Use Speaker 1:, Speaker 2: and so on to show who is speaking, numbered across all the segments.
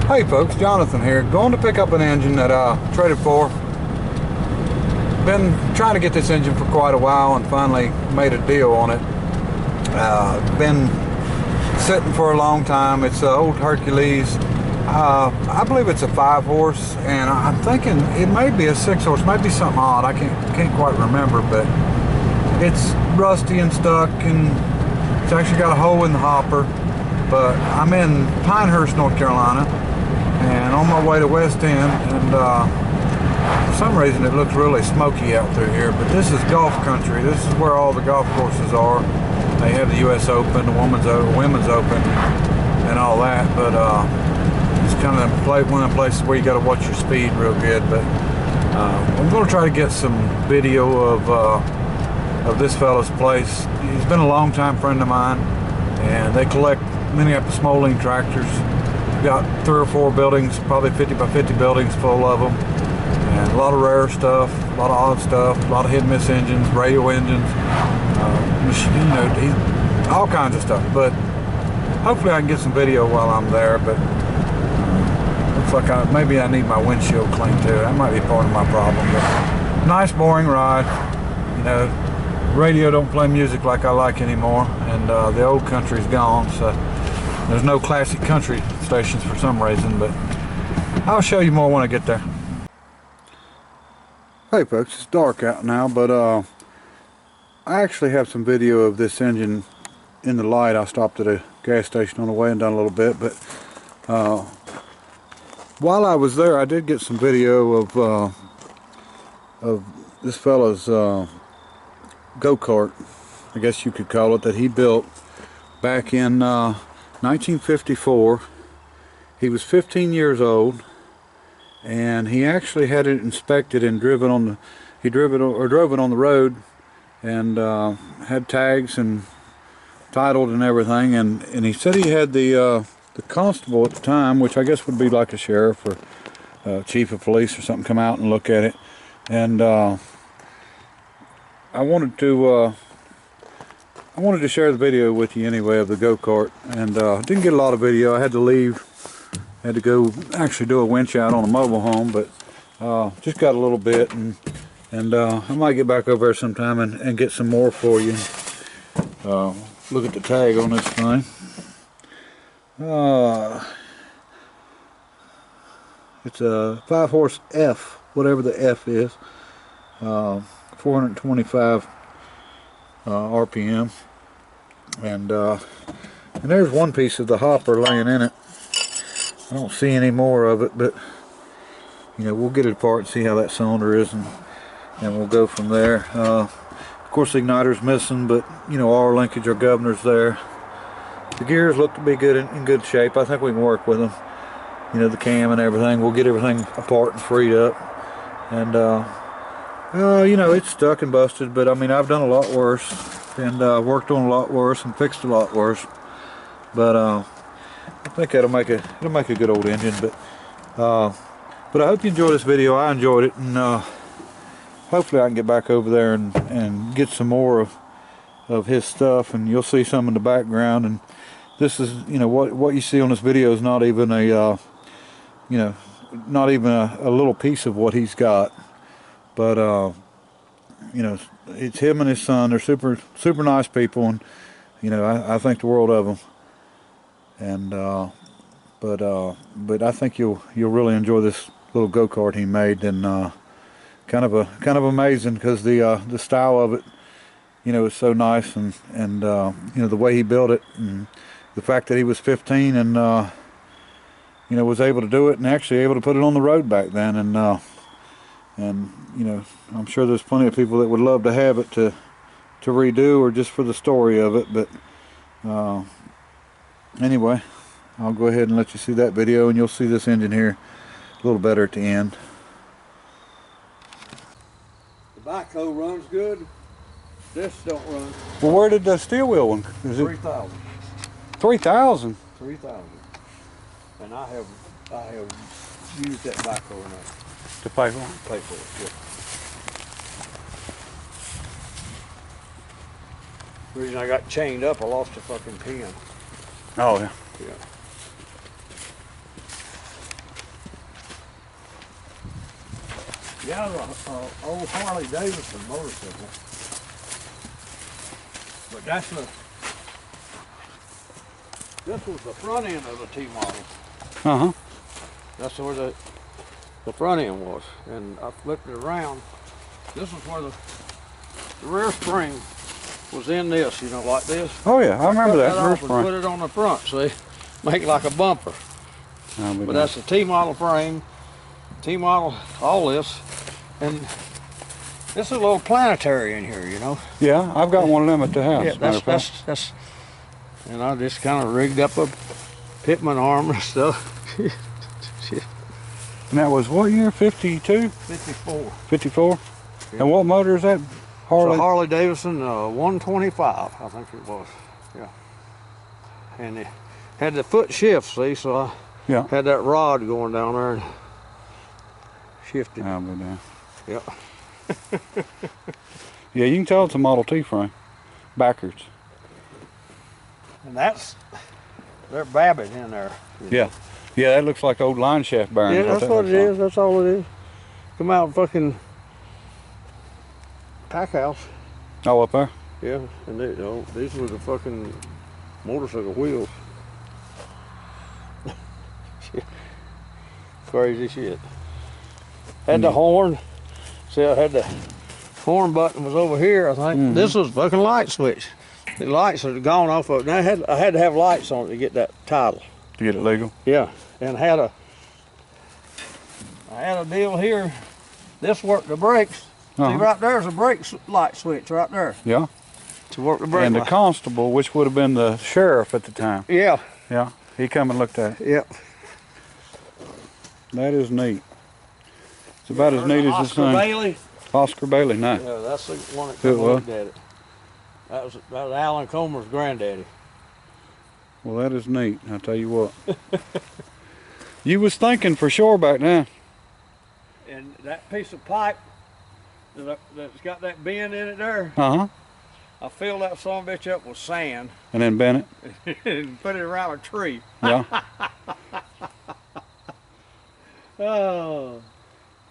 Speaker 1: Hey folks, Jonathan here. Going to pick up an engine that I traded for. Been trying to get this engine for quite a while and finally made a deal on it. Been sitting for a long time. It's an old Hercules. I believe it's a 5-horse, and I'm thinking it may be a 6-horse, might be something odd. I can't quite remember, but it's rusty and stuck, and it's actually got a hole in the hopper. But I'm in Pinehurst, North Carolina, and on my way to West End, and for some reason it looks really smoky out through here, but this is golf country. This is where all the golf courses are. They have the US Open, the Women's Open, and all that, but it's kind of one of the places where you got to watch your speed real good. But I'm going to try to get some video of this fella's place. He's been a long time friend of mine, and they collect Minneapolis molding tractors. Got 3 or 4 buildings, probably 50 by 50 buildings full of them, and a lot of rare stuff, a lot of odd stuff, a lot of hit and miss engines, radio engines, all kinds of stuff. But hopefully I can get some video while I'm there. But looks like maybe I need my windshield cleaned too. That might be part of my problem. But nice, boring ride. You know, radio don't play music like I like anymore, and the old country's gone, so there's no classic country stations for some reason. But I'll show you more when I get there. Hey folks, it's dark out now, but I actually have some video of this engine in the light. I stopped at a gas station on the way and done a little bit, but while I was there I did get some video of this fella's go-kart, I guess you could call it, that he built back in 1954. He was 15 years old, and he actually had it inspected and drove it on the road, and had tags and titled and everything. And he said he had the constable at the time, which I guess would be like a sheriff or chief of police or something, come out and look at it. And I wanted to share the video with you anyway of the go-kart, and didn't get a lot of video. I had to leave, had to go actually do a winch out on a mobile home, but just got a little bit, and I might get back over there sometime and get some more for you. Look at the tag on this thing. It's a 5-horse F, whatever the F is. 425 RPM, and there's one piece of the hopper laying in it. I don't see any more of it, but you know, we'll get it apart and see how that cylinder is, and we'll go from there. Of course the igniter's missing, but you know, our linkage, our governor's there. The gears look to be good, in good shape. I think we can work with them. You know, the cam and everything, we'll get everything apart and freed up. And you know, it's stuck and busted, but I mean, I've done a lot worse, and worked on a lot worse, and fixed a lot worse. But I think it'll make a good old engine. But I hope you enjoy this video. I enjoyed it, and hopefully I can get back over there and get some more of his stuff, and you'll see some in the background. And this is, you know, what you see on this video is not even a you know, not even a little piece of what he's got. But you know, it's him and his son. They're super nice people, and you know, I think the world of them. And but I think you'll really enjoy this little go-kart he made, and kind of amazing, because the style of it, you know, is so nice, and you know, the way he built it, and the fact that he was 15 and you know, was able to do it, and actually able to put it on the road back then. And you know, I'm sure there's plenty of people that would love to have it to redo, or just for the story of it. But anyway, I'll go ahead and let you see that video, and you'll see this engine here a little better at the end.
Speaker 2: The backhoe runs good. This don't run.
Speaker 1: Well, where did the steel wheel one? Is it
Speaker 2: 3,000.
Speaker 1: 3,000?
Speaker 2: 3,000. And I have used that backhoe enough.
Speaker 1: To pay for it?
Speaker 2: Pay for it, yeah. The reason I got chained up, I lost a fucking pin.
Speaker 1: Oh yeah.
Speaker 2: Yeah. Yeah, the old Harley Davidson motorcycle. But that's this was the front end of the T model.
Speaker 1: Uh-huh.
Speaker 2: That's where the front end was. And I flipped it around. This was where the rear spring was in this, you know, like this.
Speaker 1: Oh yeah, I remember that.
Speaker 2: Rear spring. Put it on the front, see? Make it like a bumper. But that's the T model frame, T model, all this. And this is a little planetary in here, you know.
Speaker 1: Yeah, I've got one of them at the house.
Speaker 2: Yeah, that's and I just kind of rigged up a pitman arm and stuff.
Speaker 1: And that was what year? 52?
Speaker 2: 54.
Speaker 1: 54? Yeah. And what motor is that?
Speaker 2: Harley? Harley Davidson 125, I think it was. Yeah. And it had the foot shift, see, so I had that rod going down there and shifted.
Speaker 1: I'll be down.
Speaker 2: Yep.
Speaker 1: Yeah, you can tell it's a Model T frame. Backwards.
Speaker 2: And they're Babbitt in there.
Speaker 1: Yeah. Yeah, that looks like old line shaft bearings.
Speaker 2: Yeah, that's what it is. That's all it is. Come out and fucking pack house.
Speaker 1: Oh, up there?
Speaker 2: Yeah, and these were the fucking motorcycle wheels. Crazy shit. Had the horn. See, I had the horn button was over here, I think. This was fucking light switch. The lights had gone off of it. And I had to have lights on it to get that title.
Speaker 1: To get it legal?
Speaker 2: Yeah, and I had a deal here. This worked the brakes. See, right there's a brake light switch right there.
Speaker 1: Yeah.
Speaker 2: To work the brake
Speaker 1: And
Speaker 2: light.
Speaker 1: the constable, which would have been the sheriff at the time.
Speaker 2: Yeah.
Speaker 1: Yeah, he come and looked at it.
Speaker 2: Yep.
Speaker 1: That is neat. It's about as neat as this thing.
Speaker 2: Oscar Bailey.
Speaker 1: Oscar Bailey, no.
Speaker 2: Yeah, that's the one that come and looked at it. That was Alan Comer's granddaddy.
Speaker 1: Well, that is neat, I'll tell you what. You was thinking for sure back then.
Speaker 2: And that piece of pipe that's got that bend in it there,
Speaker 1: Uh-huh.
Speaker 2: I filled that son of a bitch up with sand
Speaker 1: And then bent it.
Speaker 2: and put it around a tree.
Speaker 1: Yeah.
Speaker 2: Oh.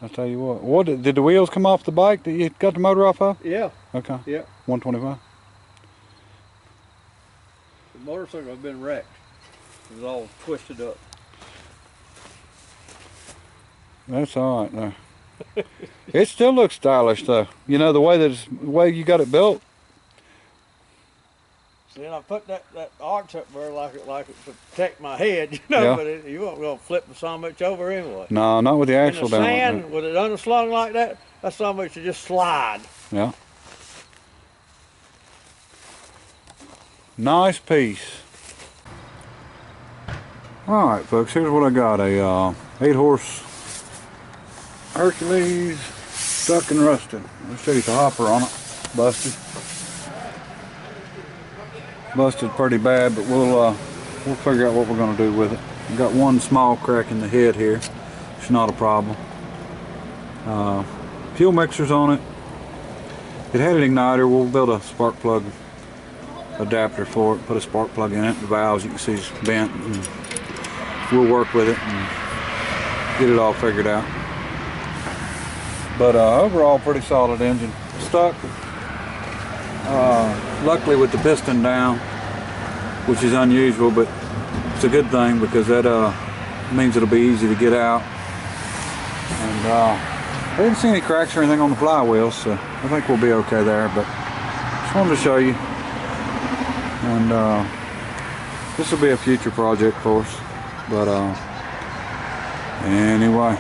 Speaker 1: I'll tell you what. Did the wheels come off the bike that you got the motor off of?
Speaker 2: Yeah.
Speaker 1: Okay.
Speaker 2: Yeah.
Speaker 1: 125.
Speaker 2: The motorcycle had been wrecked. It was all twisted up.
Speaker 1: That's all right there. It still looks stylish though. You know the way you got it built.
Speaker 2: See, and I put that arch up there like it to protect my head, you know.
Speaker 1: Yeah.
Speaker 2: But you weren't gonna flip the son of a bitch over anyway.
Speaker 1: No, not with the axle
Speaker 2: In the
Speaker 1: down.
Speaker 2: sand,
Speaker 1: Like
Speaker 2: with it underslung like that, that son of a bitch should just slide.
Speaker 1: yeah. Nice piece. All right, folks. Here's what I got: a 8-horse Hercules, stuck and rusted. Let's show you the hopper on it. Busted pretty bad, but we'll figure out what we're going to do with it. We've got one small crack in the head here. It's not a problem. Fuel mixers on it. It had an igniter. We'll build a spark plug adapter for it. Put a spark plug in it. The valves you can see is bent. And we'll work with it and get it all figured out. But overall, pretty solid engine. Stuck. Luckily with the piston down, which is unusual, but it's a good thing because that means it'll be easy to get out. And I didn't see any cracks or anything on the flywheels, so I think we'll be okay there. But just wanted to show you, and this will be a future project for us. But anyway,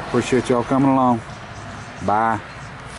Speaker 1: appreciate y'all coming along. Bye.